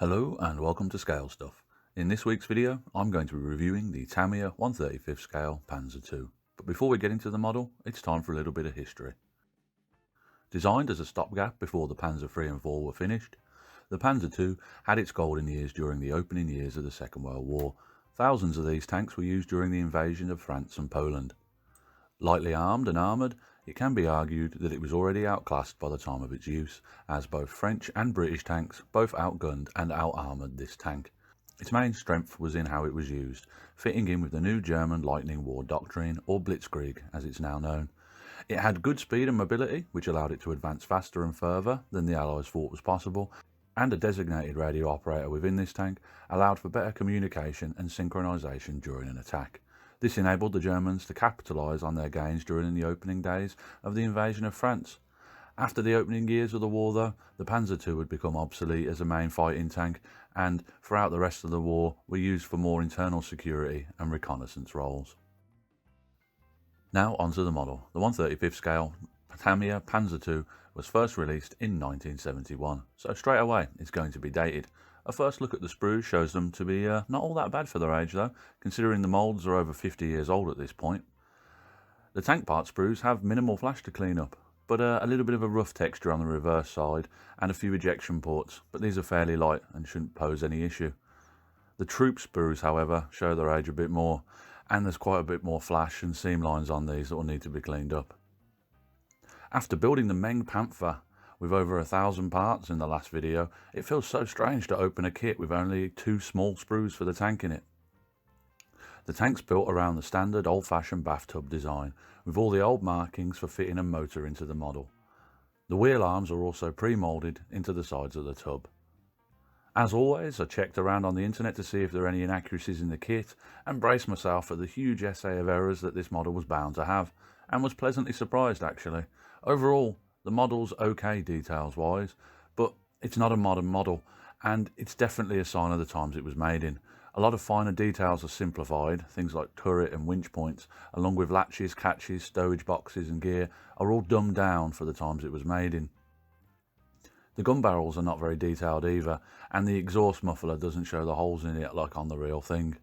Hello and welcome to Scale Stuff. In this week's video, I'm going to be reviewing the Tamiya 1/35 scale Panzer II. But before we get into the model, it's time for a little bit of history. Designed as a stopgap before the Panzer III and IV were finished, the Panzer II had its golden years during the opening years of the Second World War. Thousands of these tanks were used during the invasion of France and Poland. Lightly armed and armoured, it can be argued that it was already outclassed by the time of its use, as both French and British tanks both outgunned and out-armoured this tank. Its main strength was in how it was used, fitting in with the new German Lightning War doctrine, or Blitzkrieg as it's now known. It had good speed and mobility, which allowed it to advance faster and further than the Allies thought was possible, and a designated radio operator within this tank allowed for better communication and synchronisation during an attack. This enabled the Germans to capitalise on their gains during the opening days of the invasion of France. After the opening years of the war though, the Panzer II would become obsolete as a main fighting tank, and throughout the rest of the war were used for more internal security and reconnaissance roles. Now onto the model. The 1/35 scale Tamiya Panzer II was first released in 1971, so straight away it's going to be dated. A first look at the sprues shows them to be not all that bad for their age though, considering the moulds are over 50 years old at this point. The tank part sprues have minimal flash to clean up, but a little bit of a rough texture on the reverse side and a few ejection ports, but these are fairly light and shouldn't pose any issue. The troop sprues, however, show their age a bit more, and there's quite a bit more flash and seam lines on these that will need to be cleaned up. After building the main Panther with over 1,000 parts in the last video, it feels so strange to open a kit with only 2 small sprues for the tank in it. The tank's built around the standard old-fashioned bathtub design, with all the old markings for fitting a motor into the model. The wheel arms are also pre-moulded into the sides of the tub. As always, I checked around on the internet to see if there are any inaccuracies in the kit, and braced myself for the huge essay of errors that this model was bound to have, and was pleasantly surprised actually. Overall, the model's okay details wise, but it's not a modern model, and it's definitely a sign of the times it was made in. A lot of finer details are simplified, things like turret and winch points, along with latches, catches, stowage boxes and gear, are all dumbed down for the times it was made in. The gun barrels are not very detailed either, and the exhaust muffler doesn't show the holes in it like on the real thing.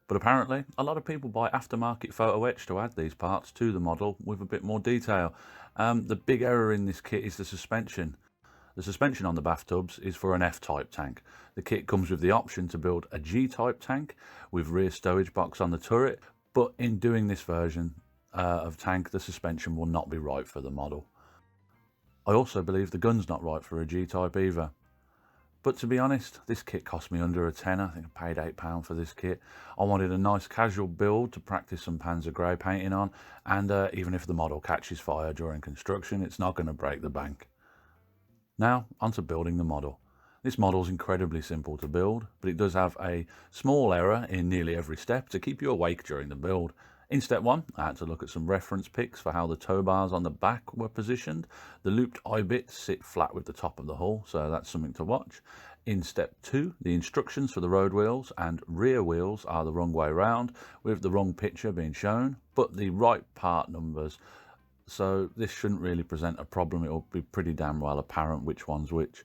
But apparently, a lot of people buy aftermarket photo etch to add these parts to the model with a bit more detail. The big error in this kit is the suspension. The suspension on the bathtubs is for an F-type tank. The kit comes with the option to build a G-type tank with rear stowage box on the turret, but in doing this version of tank, the suspension will not be right for the model. I also believe the gun's not right for a G-type either. But to be honest, this kit cost me under a tenner. I think I paid £8 for this kit. I wanted a nice casual build to practice some Panzer Grey painting on, and even if the model catches fire during construction, it's not going to break the bank. Now, onto building the model. This model is incredibly simple to build, but it does have a small error in nearly every step to keep you awake during the build. In step 1, I had to look at some reference pics for how the tow bars on the back were positioned. The looped eye-bits sit flat with the top of the hull, so that's something to watch. In step 2, the instructions for the road wheels and rear wheels are the wrong way round, with the wrong picture being shown, but the right part numbers. So this shouldn't really present a problem. It will be pretty damn well apparent which one's which.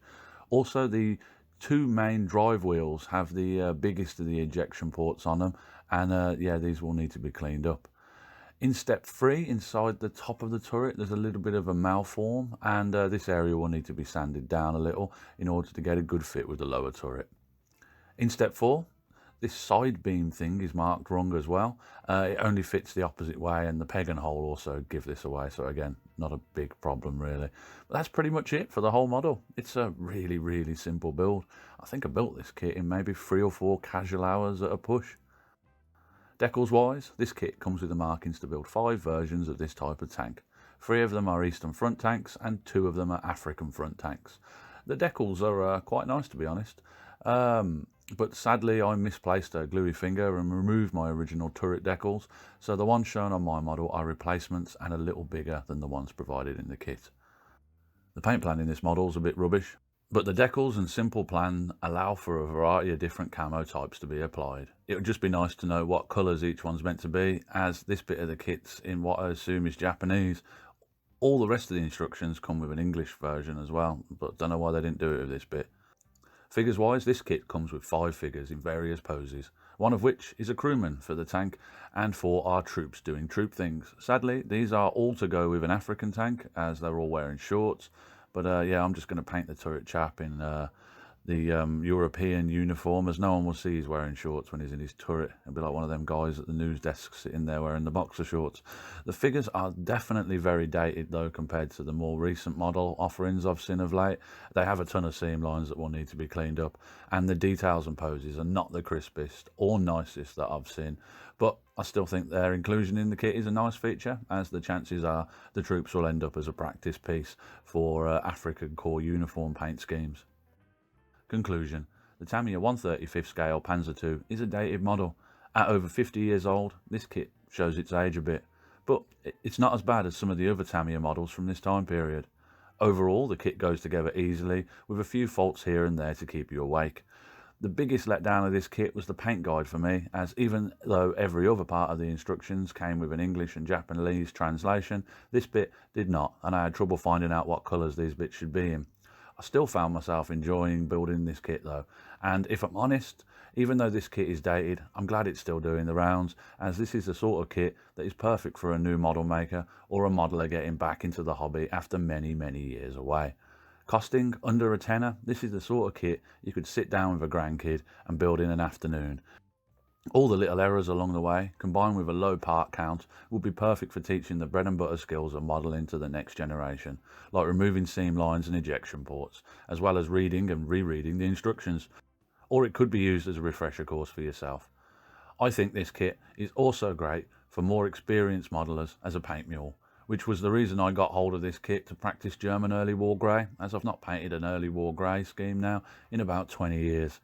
Also, the 2 main drive wheels have the biggest of the ejection ports on them, and yeah, these will need to be cleaned up. In step 3, inside the top of the turret, there's a little bit of a malform, and this area will need to be sanded down a little in order to get a good fit with the lower turret. In step 4, this side beam thing is marked wrong as well. It only fits the opposite way, and the peg and hole also give this away, so again, not a big problem really. But that's pretty much it for the whole model. It's a really simple build. I think I built this kit in maybe 3 or 4 casual hours at a push. Decals wise, this kit comes with the markings to build 5 versions of this type of tank. 3 of them are Eastern Front tanks and 2 of them are African Front tanks. The decals are quite nice, to be honest. But sadly I misplaced a gluey finger and removed my original turret decals, so the ones shown on my model are replacements and a little bigger than the ones provided in the kit. The paint plan in this model is a bit rubbish, but the decals and simple plan allow for a variety of different camo types to be applied. It would just be nice to know what colours each one's meant to be, as this bit of the kit's in what I assume is Japanese. All the rest of the instructions come with an English version as well, but don't know why they didn't do it with this bit. Figures wise, this kit comes with 5 figures in various poses, one of which is a crewman for the tank and for our troops doing troop things. Sadly, these are all to go with an African tank as they're all wearing shorts, but yeah, I'm just going to paint the turret chap in the European uniform, as no one will see he's wearing shorts when he's in his turret. It'll be like one of them guys at the news desk sitting there wearing the boxer shorts. The figures are definitely very dated though compared to the more recent model offerings I've seen of late. They have a ton of seam lines that will need to be cleaned up, and the details and poses are not the crispest or nicest that I've seen, but I still think their inclusion in the kit is a nice feature, as the chances are the troops will end up as a practice piece for African Corps uniform paint schemes. Conclusion: the Tamiya 1/35 scale Panzer II is a dated model. At over 50 years old, this kit shows its age a bit, but it's not as bad as some of the other Tamiya models from this time period. Overall, the kit goes together easily, with a few faults here and there to keep you awake. The biggest letdown of this kit was the paint guide for me, as even though every other part of the instructions came with an English and Japanese translation, this bit did not, and I had trouble finding out what colours these bits should be in. I still found myself enjoying building this kit though, and if I'm honest, even though this kit is dated, I'm glad it's still doing the rounds, as this is the sort of kit that is perfect for a new model maker or a modeler getting back into the hobby after many years away. Costing under a tenner, this is the sort of kit you could sit down with a grandkid and build in an afternoon. All the little errors along the way, combined with a low part count, will be perfect for teaching the bread and butter skills of modelling to the next generation, like removing seam lines and ejection ports, as well as reading and rereading the instructions. Or it could be used as a refresher course for yourself. I think this kit is also great for more experienced modelers as a paint mule, which was the reason I got hold of this kit to practice German early war grey, as I've not painted an early war grey scheme now in about 20 years.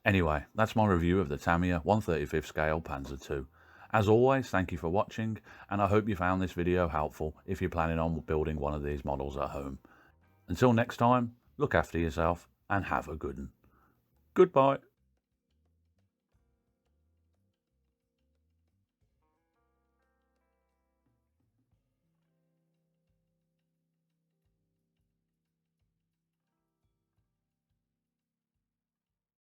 Anyway, that's my review of the Tamiya 1/35 scale Panzer II. As always, thank you for watching, and I hope you found this video helpful if you're planning on building one of these models at home. Until next time, look after yourself and have a good one. Goodbye.